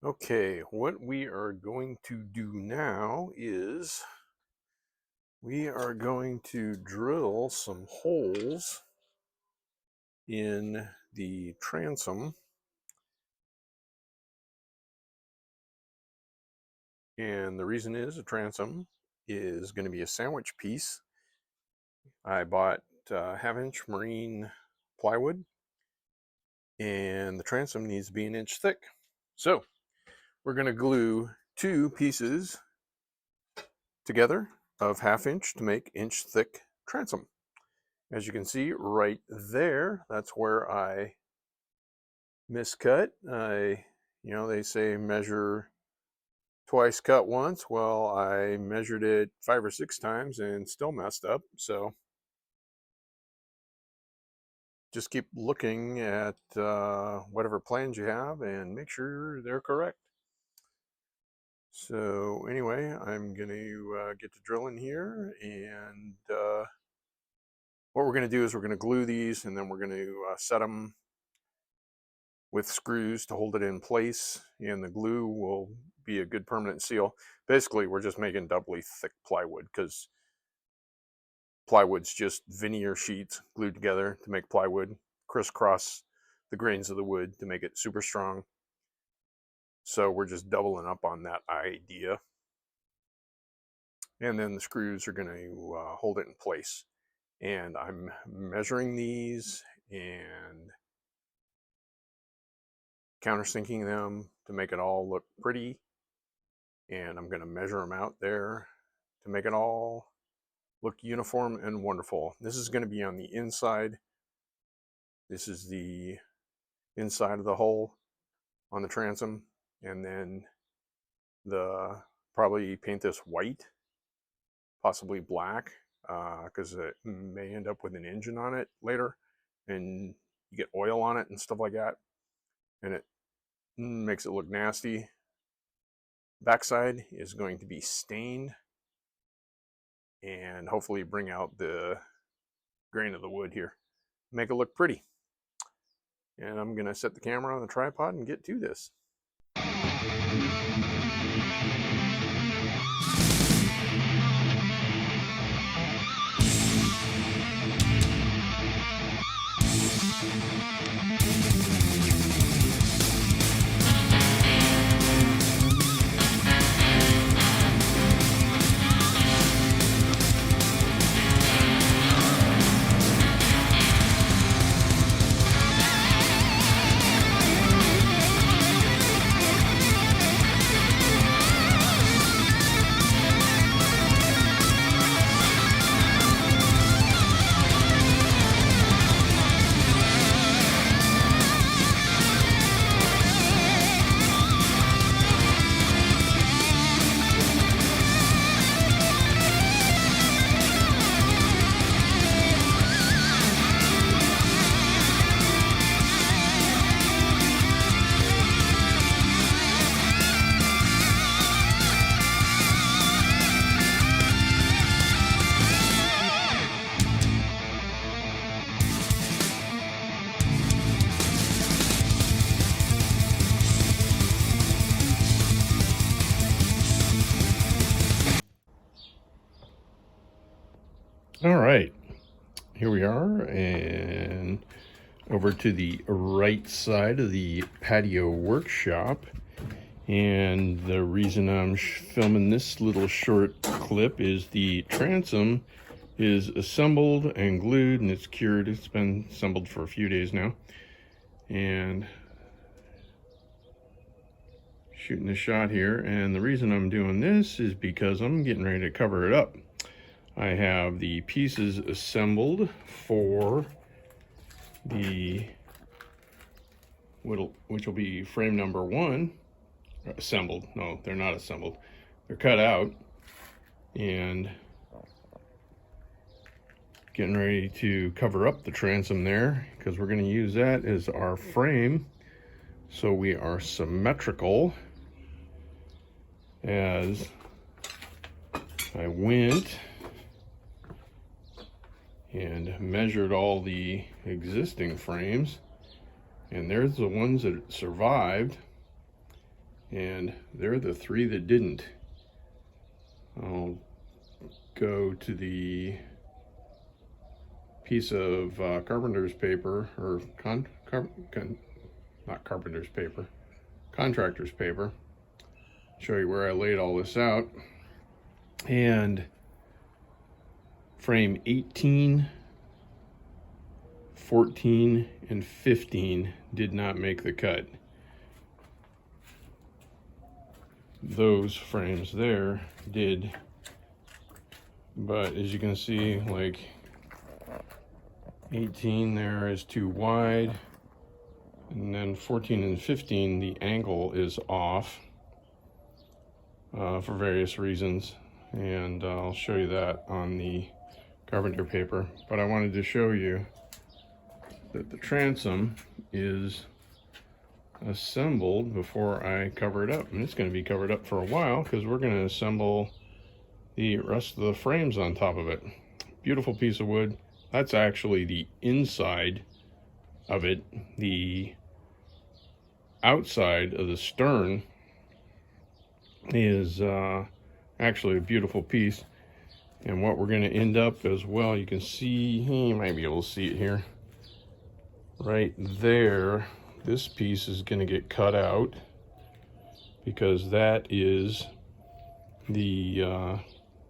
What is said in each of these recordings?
Okay, what we are going to do now is we are going to drill some holes in the transom. And the reason is the transom is going to be a sandwich piece. I bought half-inch marine plywood, and the transom needs to be an inch thick. So we're going to glue two pieces together of half-inch to make inch thick transom. As you can see right there, that's where I miscut. They say measure twice, cut once. Well, I measured it 5 or 6 times and still messed up. So just keep looking at whatever plans you have and make sure they're correct. So anyway, I'm going to get to drilling here, and what we're going to do is we're going to glue these, and then we're going to set them with screws to hold it in place, and the glue will be a good permanent seal. Basically, we're just making doubly thick plywood because plywood's just veneer sheets glued together to make plywood, crisscross the grains of the wood to make it super strong. So we're just doubling up on that idea. And then the screws are going to hold it in place. And I'm measuring these and countersinking them to make it all look pretty. And I'm going to measure them out there to make it all look uniform and wonderful. This is going to be on the inside. This is the inside of the hole on the transom, and then probably paint this white, possibly black, because it may end up with an engine on it later, and you get oil on it and stuff like that, and it makes it look nasty. Backside is going to be stained and hopefully bring out the grain of the wood here, make it look pretty. And I'm going to set the camera on the tripod and get to this. All right, here we are, and over to the right side of the patio workshop. And the reason I'm filming this little short clip is the transom is assembled and glued, and it's cured. It's been assembled for a few days now. And shooting the shot here, and the reason I'm doing this is because I'm getting ready to cover it up. I have the pieces assembled for the which will be frame number 1. Assembled. No, they're not assembled. They're cut out, and getting ready to cover up the transom there because we're going to use that as our frame, so we are symmetrical. As I went and measured all the existing frames, and there's the ones that survived, and they're the 3 that didn't. I'll go to the piece of carpenter's paper, or not carpenter's paper, contractor's paper. Show you where I laid all this out. And frame 18, 14, and 15 did not make the cut. Those frames there did, but as you can see, like 18 there is too wide, and then 14 and 15, the angle is off for various reasons, and I'll show you that on the carpenter paper. But I wanted to show you that the transom is assembled before I cover it up, and it's going to be covered up for a while because we're going to assemble the rest of the frames on top of it. Beautiful piece of wood. That's actually the inside of it. The outside of the stern is actually a beautiful piece, and what we're going to end up as well, you can see, you might be able to see it here right there. This piece is going to get cut out because that is the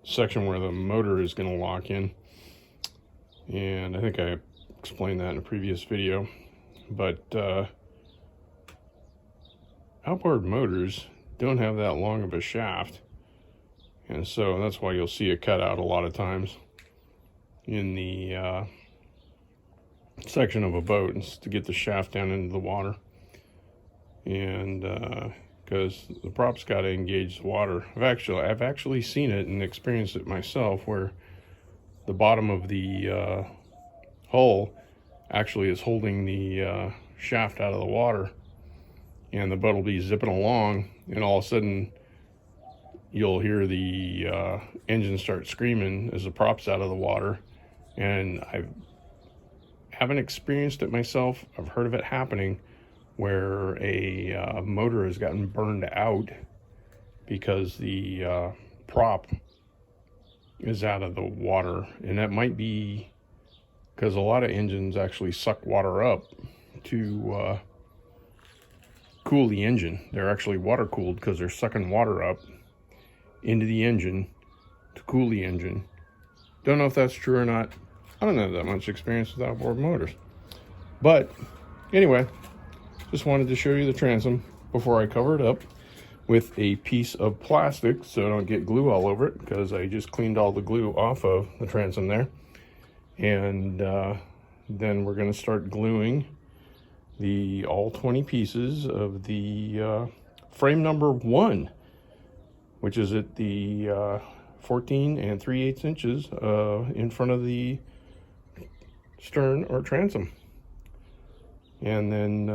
section where the motor is going to lock in, and I think I explained that in a previous video. But outboard motors don't have that long of a shaft, and so that's why you'll see it cut out a lot of times in the section of a boat, is to get the shaft down into the water, and because the prop's got to engage the water. I've actually seen it and experienced it myself, where the bottom of the hull actually is holding the shaft out of the water, and the boat will be zipping along, and all of a sudden you'll hear the engine start screaming as the prop's out of the water. And I haven't experienced it myself. I've heard of it happening where a motor has gotten burned out because the prop is out of the water, and that might be because a lot of engines actually suck water up to cool the engine. They're actually water cooled because they're sucking water up into the engine to cool the engine. Don't know if that's true or not. I don't have that much experience with outboard motors. But anyway, just wanted to show you the transom before I cover it up with a piece of plastic so I don't get glue all over it, because I just cleaned all the glue off of the transom there. And then we're going to start gluing all 20 pieces of the frame number 1, which is at the 14 and 3/8 inches in front of the stern or transom. And then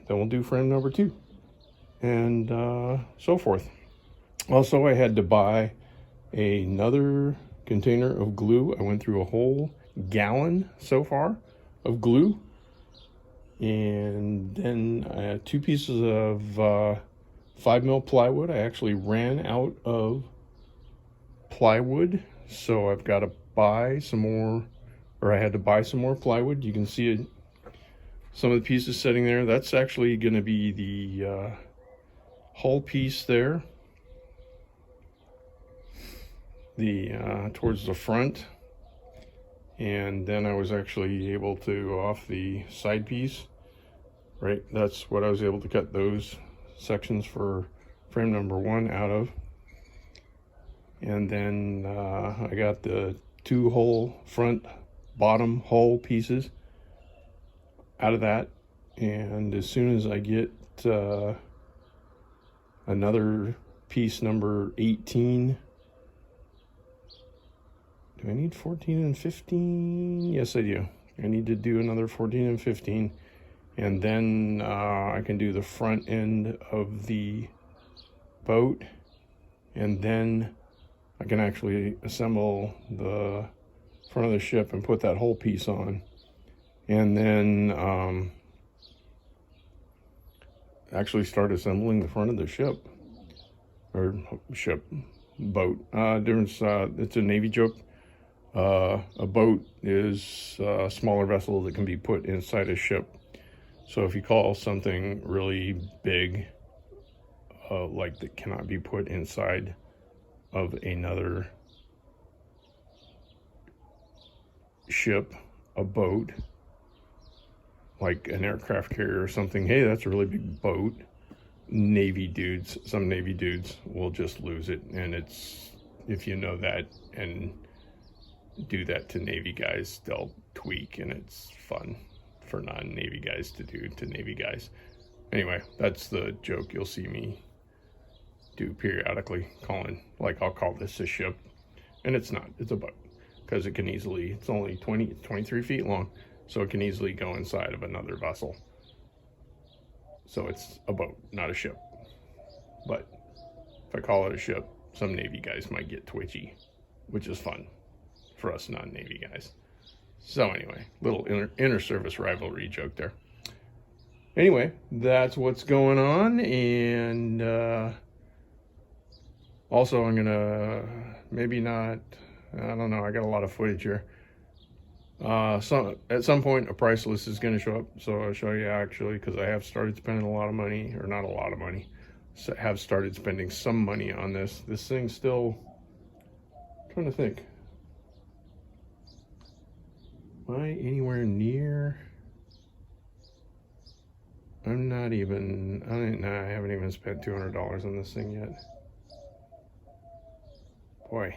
we'll do frame number 2, and so forth. Also, I had to buy another container of glue. I went through a whole gallon so far of glue, and then 2 pieces of 5mm plywood. I actually ran out of plywood, so I've got to buy some more, or I had to buy some more plywood. You can see it, some of the pieces sitting there. That's actually going to be the hull piece there, towards the front, and then I was actually able to off the side piece, right? That's what I was able to cut those sections for frame number 1 out of. And then I got the 2 whole front bottom hull pieces out of that. And as soon as I get another piece number 18, do I need 14 and 15? Yes, I do. I need to do another 14 and 15. And then I can do the front end of the boat, and then I can actually assemble the front of the ship and put that whole piece on. And then actually start assembling the front of the ship, or boat. It's a Navy joke. A boat is a smaller vessel that can be put inside a ship. So if you call something really big, like that cannot be put inside of another ship, a boat, like an aircraft carrier or something, hey, that's a really big boat. Some Navy dudes will just lose it. And it's, if you know that and do that to Navy guys, they'll tweak, and it's fun for non-Navy guys to do to Navy guys. Anyway, that's the joke you'll see me do periodically, I'll call this a ship, and it's not, it's a boat, because it can easily, it's only 23 feet long, so it can easily go inside of another vessel. So it's a boat, not a ship. But if I call it a ship, some Navy guys might get twitchy, which is fun for us non-Navy guys. So anyway, little inter-service rivalry joke there. Anyway, that's what's going on. And also I'm gonna, maybe not, I don't know, I got a lot of footage here. At some point a price list is going to show up, so I'll show you actually, because I have started spending a lot of money, or not a lot of money, so have started spending some money on this. This thing's still, I'm trying to think, am I anywhere near? I haven't even spent $200 on this thing yet. Boy,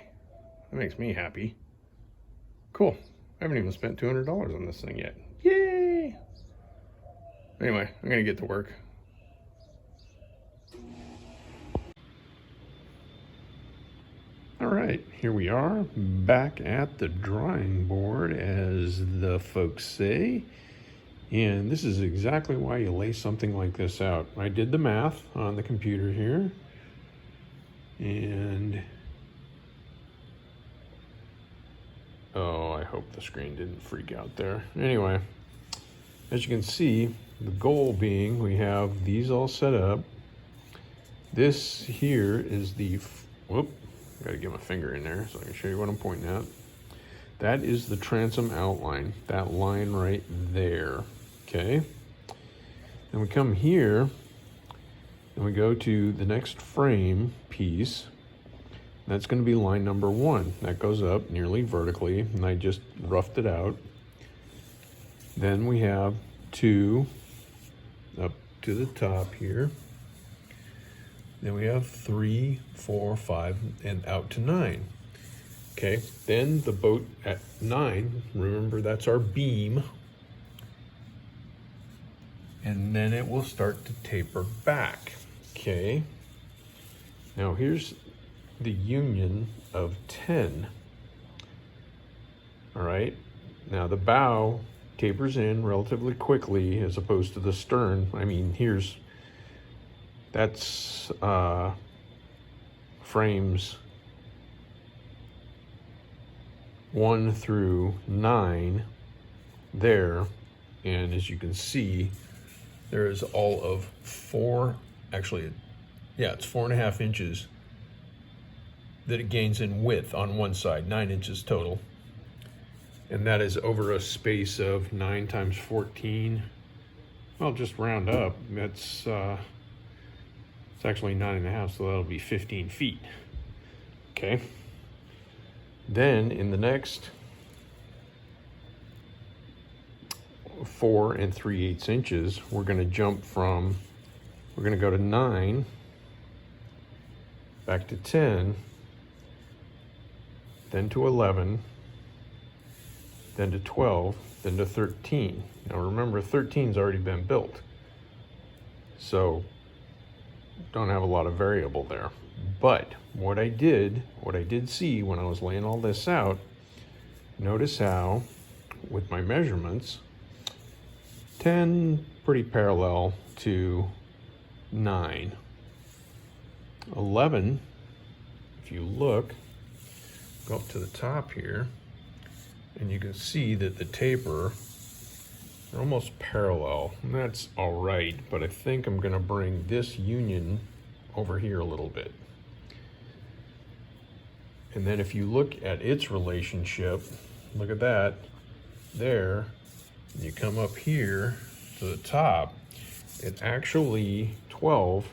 that makes me happy. Cool. I haven't even spent $200 on this thing yet. Yay! Anyway, I'm gonna get to work. All right, here we are, back at the drawing board, as the folks say. And this is exactly why you lay something like this out. I did the math on the computer here, and oh, I hope the screen didn't freak out there. Anyway, as you can see, the goal being we have these all set up. This here is the, gotta get my finger in there so I can show you what I'm pointing at. That is the transom outline, that line right there, okay? Then we come here and we go to the next frame piece. That's going to be line number 1. That goes up nearly vertically, and I just roughed it out. Then we have 2 up to the top here. Then we have 3, 4, 5, and out to 9. Okay, then the boat at 9, remember that's our beam. And then it will start to taper back. Okay, now here's the union of 10. All right, now the bow tapers in relatively quickly as opposed to the stern. I mean, that's frames 1 through 9 there, and as you can see, there is all of 4, actually, yeah, it's 4.5 inches that it gains in width on one side, 9 inches total. And that is over a space of 9 times 14. Well, just round up, it's actually 9.5, so that'll be 15 feet. Okay. Then in the next 4 3/8 inches, we're going to go to 9, back to 10, then to 11, then to 12, then to 13. Now remember, 13's already been built, so don't have a lot of variable there. But what I did see when I was laying all this out, notice how with my measurements, 10 pretty parallel to 9. 11, if you look, go up to the top here, and you can see that the taper, They're almost parallel, and that's all right, but I think I'm gonna bring this union over here a little bit. And then if you look at its relationship, look at that there, and you come up here to the top, it actually 12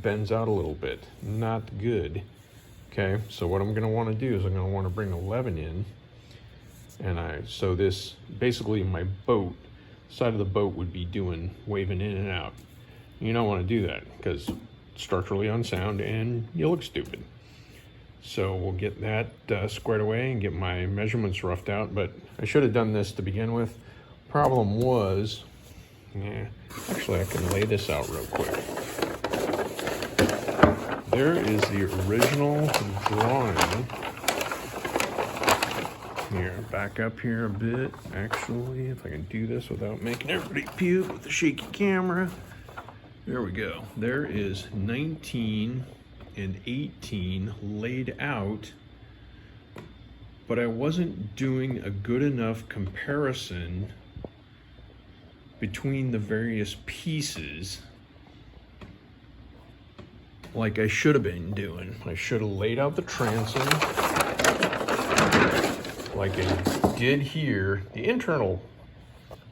bends out a little bit. Not good. Okay, so what I'm going to want to do is I'm going to want to bring 11 in, and so this basically my boat side of the boat would be waving in and out. You don't want to do that because it's structurally unsound and you look stupid. So we'll get that squared away and get my measurements roughed out, but I should have done this to begin with. Problem was, actually I can lay this out real quick. There is the original drawing. Here, back up here a bit. Actually, if I can do this without making everybody puke with the shaky camera. There we go. There is 19 and 18 laid out, but I wasn't doing a good enough comparison between the various pieces like I should have been doing. I should have laid out the transom like I did here. The internal,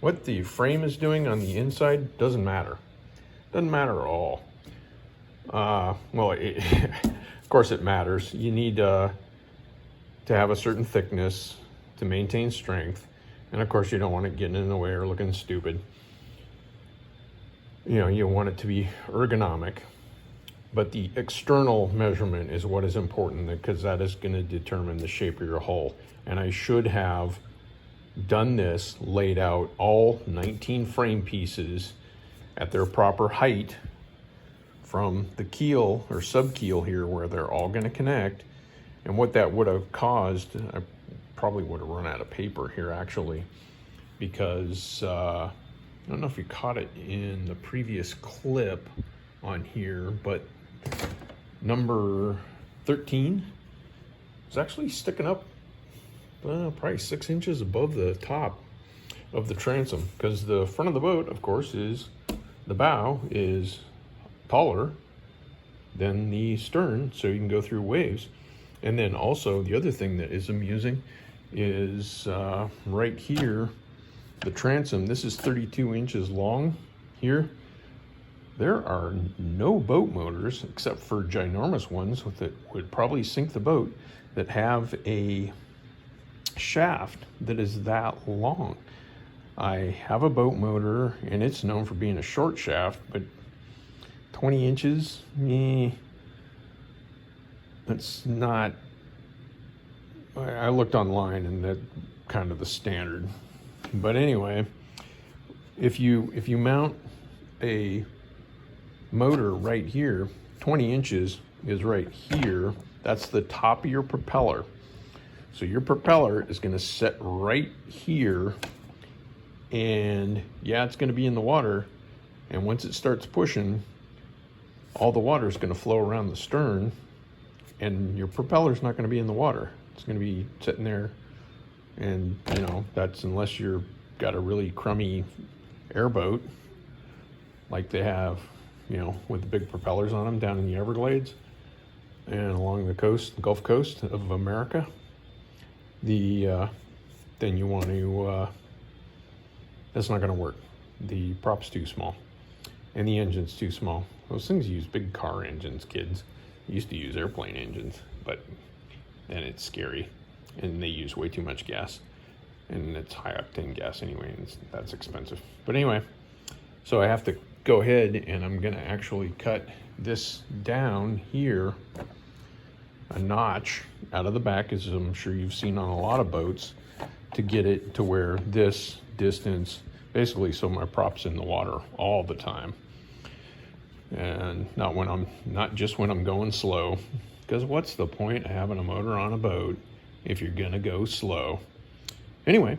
what the frame is doing on the inside doesn't matter. Doesn't matter at all. Well, of course it matters. You need to have a certain thickness to maintain strength. And of course you don't want it getting in the way or looking stupid. You know, you want it to be ergonomic. But the external measurement is what is important, because that is going to determine the shape of your hull. And I should have done this, laid out all 19 frame pieces at their proper height from the keel or sub-keel here where they're all going to connect. And what that would have caused, I probably would have run out of paper here actually, because I don't know if you caught it in the previous clip on here, but number 13 is actually sticking up probably 6 inches above the top of the transom, because the front of the boat, of course, is the bow is taller than the stern, so you can go through waves. And then also the other thing that is amusing is right here, the transom, this is 32 inches long here. There are no boat motors, except for ginormous ones that would probably sink the boat, that have a shaft that is that long. I have a boat motor, and it's known for being a short shaft, but 20 inches, that's not. I looked online, and that's kind of the standard. But anyway, if you mount a motor right here, 20 inches is right here. That's the top of your propeller. So your propeller is going to set right here, and yeah, it's going to be in the water. And once it starts pushing, all the water is going to flow around the stern, and your propeller is not going to be in the water. It's going to be sitting there, and you know, that's unless you've got a really crummy airboat like they have, you know, with the big propellers on them down in the Everglades and along the coast, the Gulf Coast of America. Then you want to, that's not going to work. The prop's too small and the engine's too small. Those things use big car engines, kids. They used to use airplane engines, but then it's scary and they use way too much gas, and it's high octane gas anyway, and that's expensive. But anyway, so I have to go ahead and I'm going to actually cut this down here a notch out of the back, as I'm sure you've seen on a lot of boats, to get it to where this distance, basically so my prop's in the water all the time, and not just when I'm going slow, because what's the point of having a motor on a boat if you're gonna go slow? Anyway,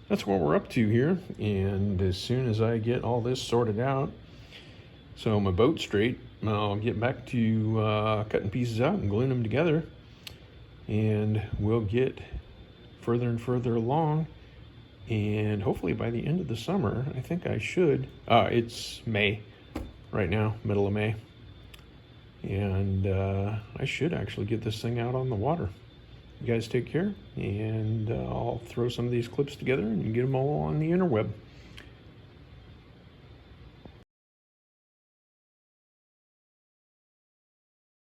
that's what we're up to here, and as soon as I get all this sorted out, so my boat's straight, I'll get back to cutting pieces out and gluing them together, and we'll get further and further along And hopefully by the end of the summer, I think I should, it's May right now, middle of May. And I should actually get this thing out on the water. You guys take care, and I'll throw some of these clips together and get them all on the interweb.